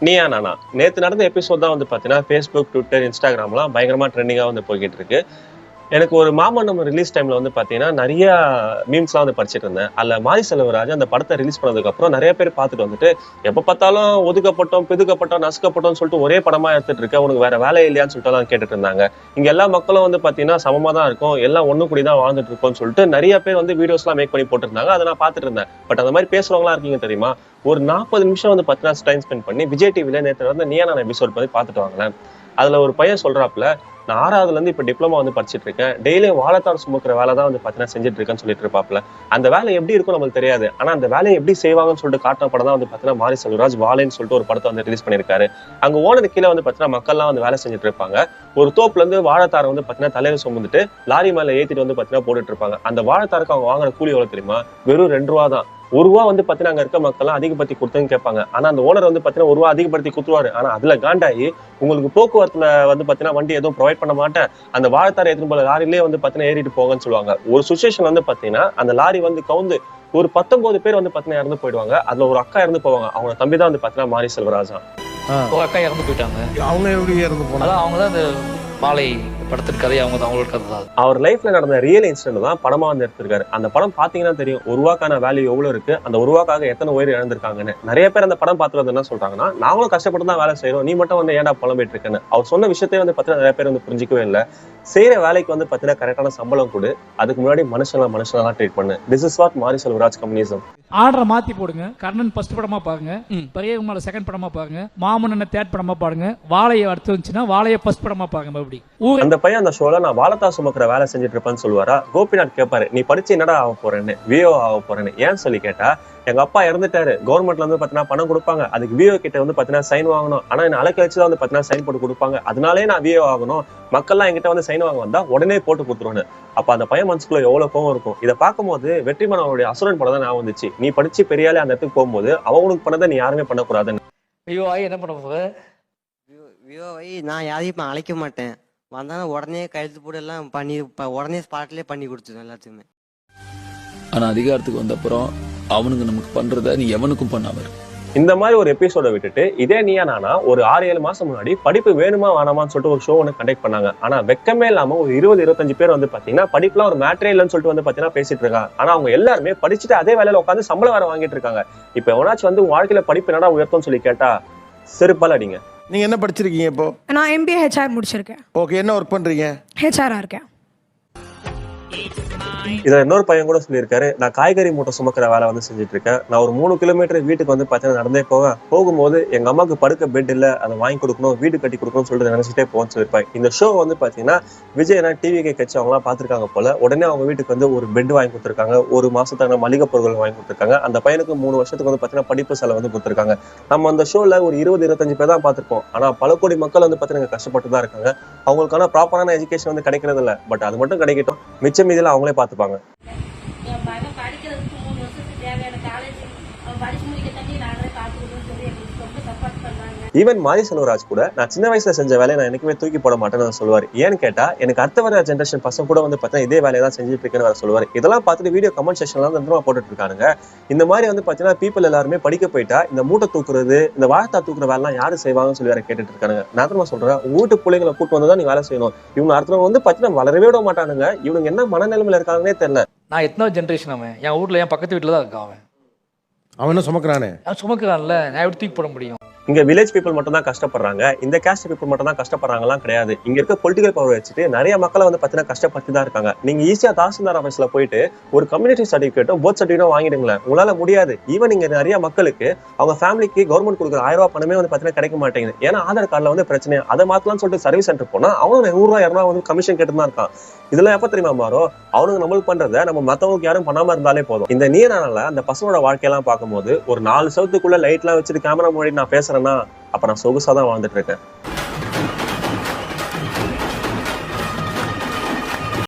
நீயா நானா நேத்து நடந்த எபிசோட் தான் வந்து பாத்தீங்கன்னா ஃபேஸ்புக், ட்விட்டர், இன்ஸ்டாகிராம்லாம் பயங்கரமா ட்ரெண்டிங்கா வந்து போய்கிட்டு இருக்கு. எனக்கு ஒரு மாமன்னம் ரிலீஸ் டைம்ல வந்து பாத்தீங்கன்னா நிறைய மீம்ஸ்லாம் வந்து படிச்சுட்டு இருந்தேன். அதுல மாரி செல்வராஜ் அந்த படத்தை ரிலீஸ் பண்ணதுக்கு அப்புறம் நிறைய பேர் பார்த்துட்டு வந்துட்டு எப்ப பார்த்தாலும் ஒதுக்கப்பட்டோம், பிதுக்கப்பட்டோம், நசுக்கப்பட்டோம்னு சொல்லிட்டு ஒரே படமா எடுத்துட்டு இருக்க, உனக்கு வேற வேலை இல்லையான்னு சொல்லிட்டு எல்லாம் கேட்டுட்டு இருந்தாங்க. இங்க எல்லா மக்களும் வந்து பாத்தீங்கன்னா சமமா தான் இருக்கும், எல்லாம் ஒண்ணு கூடி தான் வாழ்ந்துட்டு இருக்கோம்னு சொல்லிட்டு நிறைய பேர் வந்து வீடியோஸ் எல்லாம் மேக் பண்ணி போட்டுருந்தாங்க. அதை நான் பார்த்துட்டு இருந்தேன். பட் அந்த மாதிரி பேசுறவங்களா இருக்கீங்க தெரியுமா? ஒரு 40 நிமிஷம் வந்து பாத்தீங்கன்னா டைம் ஸ்பெண்ட் பண்ணி விஜய் டிவில நேற்று வந்து நீயா நான் எபிசோட் பத்தி பார்த்துட்டு வாங்களேன். அதுல ஒரு பையன் சொல்றாப்புல, நான் 6வதுல இருந்து இப்ப டிப்ளமா வந்து படிச்சுட்டு இருக்கேன், டெய்லியும் வாழைத்தார் சுமக்கிற வேலை தான் வந்து பாத்தீங்கன்னா செஞ்சுட்டு இருக்கேன்னு சொல்லிட்டு இருப்பாப்ல. அந்த வேலை எப்படி இருக்கும் நம்மளுக்கு தெரியாது, ஆனா அந்த வேலையை எப்படி செய்வாங்கன்னு சொல்லிட்டு காட்டின படம் தான் வந்து பாத்தீங்கன்னா மாரி செல்வராஜ் வாழைன்னு சொல்லிட்டு ஒரு படத்தை வந்து ரிலீஸ் பண்ணிருக்காரு. அங்க ஓனர் கீழே வந்து பாத்தீங்கன்னா மக்கள்லாம் வந்து வேலை செஞ்சுட்டு இருப்பாங்க. ஒரு தோப்புல இருந்து வாழைத்தாரை வந்து பாத்தீங்கன்னா தலையில சுமந்துட்டு லாரி மேல ஏத்திட்டு வந்து பாத்தீங்கன்னா போட்டுட்டு இருப்பாங்க. அந்த வாழைத்தாருக்கு அவங்க வாங்குற கூலி எவ்வளவு தெரியுமா? வெறும் 2 ரூபா தான். ₹1 வந்து பாத்தீங்கன்னா அங்க இருக்க மக்கள் அதிகப்படுத்தி கொடுத்துன்னு கேட்பாங்க. ஆனா அந்த ஓனர் வந்து பாத்தீங்கன்னா ₹1 அதிகப்படுத்தி கொடுத்துருவாரு. ஆனா அதுல காண்டாயி உங்களுக்கு போக்குவரத்துல வந்து பாத்தீங்கன்னா வண்டி எதுவும் ப்ரொவைட் பண்ண மாட்டேன், அந்த வாழைத்தாரை எடுத்துன்னு போல லாரிலேயே வந்து பாத்தீங்கன்னா ஏறிட்டு போங்கன்னு சொல்லுவாங்க. ஒரு சுச்சுவேஷன் வந்து பாத்தீங்கன்னா அந்த லாரி வந்து கவுந்து ஒரு 19 பேர் வந்து பாத்தீங்கன்னா இறந்து போயிடுவாங்க. அதுல ஒரு அக்கா இறந்து போவாங்க. அவங்க தம்பி தான் வந்து பாத்தீங்கன்னா மாரி செல்வராஜா. ஒரு அக்கா இறந்து போயிட்டாங்க. அவங்க எப்படி இறந்து போனாங்க? அவங்க தான் அந்த மாலை படத்தின் கதை, அவங்களோட கதை தான். அவர் லைஃப்ல நடந்த ரியல் இன்சிடென்ட் தான் படமா வந்து எடுத்திருக்காரு. அந்த படம் பாத்தீங்கன்னா தெரியும் ₹1 வேல்யூ எவ்வளவு இருக்கு, அந்த ₹1 எத்தனை உயிர் இழந்திருக்காங்கன்னு. நிறைய பேர் அந்த படம் பார்த்து வந்து என்ன சொல்றாங்கன்னா, நாங்களும் கஷ்டப்பட்டு தான் வேலை செய்யறோம், நீ மட்டும் வந்து ஏன்டா புலம்பிட்டு இருக்கேன்னு. அவர் சொன்ன விஷயத்தையும் வந்து பாத்தீங்கன்னா நிறைய பேர் வந்து புரிஞ்சிக்கவே இல்லை. செய்யற வேலைக்கு வந்து பாத்தீங்கன்னா கரெக்டான சம்பளம் கொடு, அதுக்கு முன்னாடி மனுஷனா ட்ரீட் பண்ணு. திஸ் இஸ் வாட் மாரி செல்வராஜ் கம்யூனிசம். ஆர்டரை மாத்தி போடுங்க. கர்ணன் ஃபர்ஸ்ட் படமா பாருங்க, பெரியகுமார செகண்ட் படமா பாருங்க, மாமன்னன் தேர்ட் படமா பாருங்க, வாழையை அடுத்து வந்துச்சுன்னா வாழையை ஃபர்ஸ்ட் படமா பாருங்க. மறுபடியும் அந்த பையன் அந்த ஷோல நான் வாழைத்தார் சுமக்கிற வேலை செஞ்சுட்டு இருப்பேன்னு சொல்லுவாரா. கோபிநாத் கேட்பாரு, நீ படிச்சு என்னடா ஆக போறேன்னு. விஓ ஆக போறேன்னு. ஏன்னு சொல்லி கேட்டா, எங்க அப்பா இறந்துட்டாரு, கவர்மெண்ட்ல வந்து பாத்தீங்கன்னா பணம் கொடுப்பாங்க, அதுக்கு விஓ கிட்ட வந்து பாத்தீங்கன்னா சைன் வாங்கணும், ஆனா என்ன அழைக்க வச்சுதான் வந்து பாத்தீங்கன்னா சைன் போட்டு கொடுப்பாங்க, அதனாலே நான் விஓ ஆகணும், மக்கள்லாம் என்கிட்ட வந்து சைன் வாங்க வந்தா உடனே போட்டு கொடுத்துருவேன்னு. அப்ப அந்த பையன் மனசுக்குள்ள எவ்வளவு கோவம் இருக்கும். இதை பார்க்கும்போது வெற்றிமாறன் அவருடைய அசுரன் படம் தான் நான் வந்துச்சு. நீ படிச்சு பெரியாலே அந்த இடத்துக்கு போகும்போது அவனுக்கு பண்ணதை நீ யாருமே பண்ணக்கூடாதுன்னு. என்ன பண்ண போக விஓவை நான் யாரையும் அழைக்க மாட்டேன், வந்தாலும் உடனே கழுத்து போட்டு எல்லாம் பண்ணி உடனே ஸ்பாட்லேயே பண்ணி கொடுத்துருவேன் எல்லாத்தையுமே. ஆனா அதிகாரத்துக்கு வந்த அப்புறம் அவனுக்கு நமக்கு பண்றத நீ எவனுக்கும் பண்ணாம. இந்த மாதிரி ஒரு எபிசோட விட்டுட்டு இதே நீயா நானா ஒரு 6-7 மாசம் முன்னாடி படிப்பு வேணுமா வேணாமான்னு சொல்லிட்டு ஒரு ஷோ ஒன்று கண்டக்ட் பண்ணாங்க. ஆனா வெக்கமே இல்லாம ஒரு 20-25 பேர் வந்து பாத்தீங்கன்னா படிப்புலாம் ஒரு மேட்டரே இல்லைன்னு சொல்லிட்டு வந்து பாத்தீங்கன்னா பேசிட்டு இருக்காங்க. ஆனா அவங்க எல்லாருமே படிச்சுட்டு அதே வேலையில உட்காந்து சம்பளம் வேற வாங்கிட்டு இருக்காங்க. இப்ப எவனாச்சும் வந்து வாழ்க்கையில படிப்பு என்னடா உயர்த்தும்னு சொல்லி கேட்டா செருப்பால் அடிங்க. நீங்க என்ன படிச்சிருக்கீங்க இப்போ? நான் MBA HR முடிச்சிருக்கேன். ஓகே, என்ன ஒர்க் பண்றீங்க? HR இருக்கேன். இதை இன்னொரு பையன் கூட சொல்லியிருக்காரு, நான் காய்கறி மூட்டை சுமக்கிற வேலை வந்து செஞ்சுட்டு இருக்கேன், நான் ஒரு 3 கிலோமீட்டர் வீட்டுக்கு வந்து பார்த்தீங்கன்னா நடந்தே போகும்போது எங்க அம்மாவுக்கு படுக்க பெட் இல்லை, அதை வாங்கி கொடுக்கணும், வீடு கட்டி கொடுக்கணும்னு சொல்லிட்டு நினைச்சிட்டே போன்னு சொல்லியிருப்பேன். இந்த ஷோ வந்து பார்த்தீங்கன்னா விஜய் டிவிக்கு கட்சி அவங்களாம் பார்த்துருக்காங்க போல. உடனே அவங்க வீட்டுக்கு வந்து ஒரு பெட் வாங்கி கொடுத்துருக்காங்க, ஒரு மாசத்துக்கான மளிகை பொருட்கள் வாங்கி கொடுத்துருக்காங்க. அந்த பையனுக்கு 3 வருஷத்துக்கு வந்து பார்த்தீங்கன்னா படிப்பு செலவு வந்து கொடுத்துருக்காங்க. நம்ம அந்த ஷோல ஒரு 20-25 பேர் தான் பார்த்துருப்போம். ஆனா பல கோடி மக்கள் வந்து பார்த்தீங்கன்னா கஷ்டப்பட்டு தான் இருக்காங்க. அவங்களுக்கான ப்ராப்பரான எஜுகேஷன் வந்து கிடைக்கிறது இல்லை. பட் அது மட்டும் கிடைக்கட்டும், மிச்ச மீதியில் அவங்களே பார்த்துப்பாங்க. என் பையன் படிக்கிறதுக்கு 3 வருஷத்துக்கு தேவையான காலேஜ் அவன் படிச்சு முடிக்க தண்ணி நாங்களே காத்து கொடுன்னு சொல்லி எங்களுக்கு ரொம்ப சப்போர்ட் பண்ணாங்க. ஈவன் மாரி செல்வராஜ் கூட நான் சின்ன வயசுல செஞ்ச வேலையை நான் எனக்குமே தூக்கி போட மாட்டேன்னு சொல்லுவார். ஏன்னு கேட்டா, எனக்கு அடுத்த வர ஜென்ரேஷன் பசங்க கூட வந்து பார்த்தீங்கன்னா இதே வேலையை தான் செஞ்சுட்டு இருக்கேன்னு வர சொல்லுவார். இதெல்லாம் பார்த்துட்டு வீடியோ கமெண்ட் செக்ஷன்லாம் வந்து போட்டுட்டு இருக்காங்க. இந்த மாதிரி வந்து பார்த்தீங்கன்னா பீப்புள் எல்லாருமே படிக்க போயிட்டா இந்த மூட்டை தூக்குறது, இந்த வாழைத்தா தூக்குற வேலைலாம் யாரு செய்வாங்கன்னு சொல்லி வேற கேட்டுட்டு இருக்காங்க. நான் தான் சொல்றேன், வீட்டு பிள்ளைங்களை கூட்டு வந்து தான் நீ வேலை செய்யணும். இவங்க அடுத்தவங்க வந்து பார்த்தீங்கன்னா வளரவே விட மாட்டானுங்க. இவங்க என்ன மனநிலைமையில இருக்காங்கன்னே தெரியல. நான் எத்தனை ஜென்ரேஷன் அவன் என் வீட்டில் என் பக்கத்து வீட்டில் தான் இருக்கான். அவன் என்ன சுமக்கிறானே? அவன் சுமக்கிறான்ல, நான் எப்படி தூக்கி போட முடியும்? இங்க வில்லேஜ் பீப்புள் மட்டும் தான் கஷ்டப்படுறாங்க, இந்த கேஸ்ட் பீப்புள் மட்டும் தான் கஷ்டப்படுறாங்கலாம் கிடையாது. இங்க இருக்க பொலிட்டிகல் பவர் வச்சுட்டு நிறைய மக்களை வந்து பாத்தீங்கன்னா கஷ்டப்பட்டு தான் இருக்காங்க. நீங்க ஈஸியா தாசில்தார் ஆஃபீஸ்ல போயிட்டு ஒரு கம்யூனிட்டி சர்டிபிகேட்டோ பர்த் சர்டிபிகேட்டோ வாங்கிடுங்களேன், உங்களால முடியாது. ஈவன் இங்க நிறைய மக்களுக்கு அவங்க ஃபேமிலிக்கு கவர்மெண்ட் கொடுக்குற ₹1000 பணமே வந்து பாத்தீங்கன்னா கிடைக்க மாட்டேங்குது. ஏன்னா ஆதார் கார்டுல வந்து பிரச்சனை. அதை மாத்தலாம்னு சொல்லிட்டு சர்வீஸ் சென்டர் போனா அவனும் ₹100-200 வந்து கமிஷன் கேட்டு தான் இருக்கான். இதெல்லாம் எப்ப தெரியுமா மாறும்? அவனுக்கு நம்மளுக்கு பண்றதை நம்ம மத்தவங்களுக்கு யாரும் பண்ணாம இருந்தாலே போதும். இந்த நீரானால அந்த பசங்களோட வாழ்க்கையெல்லாம் பார்க்கும்போது ஒரு 4 சவுத்துக்குள்ள லைட் எல்லாம் வச்சுட்டு கேமரா முன்னாடி நான் பேசுறேன்னா அப்ப நான் சொகுசா தான் வாழ்ந்துட்டு இருக்கேன்.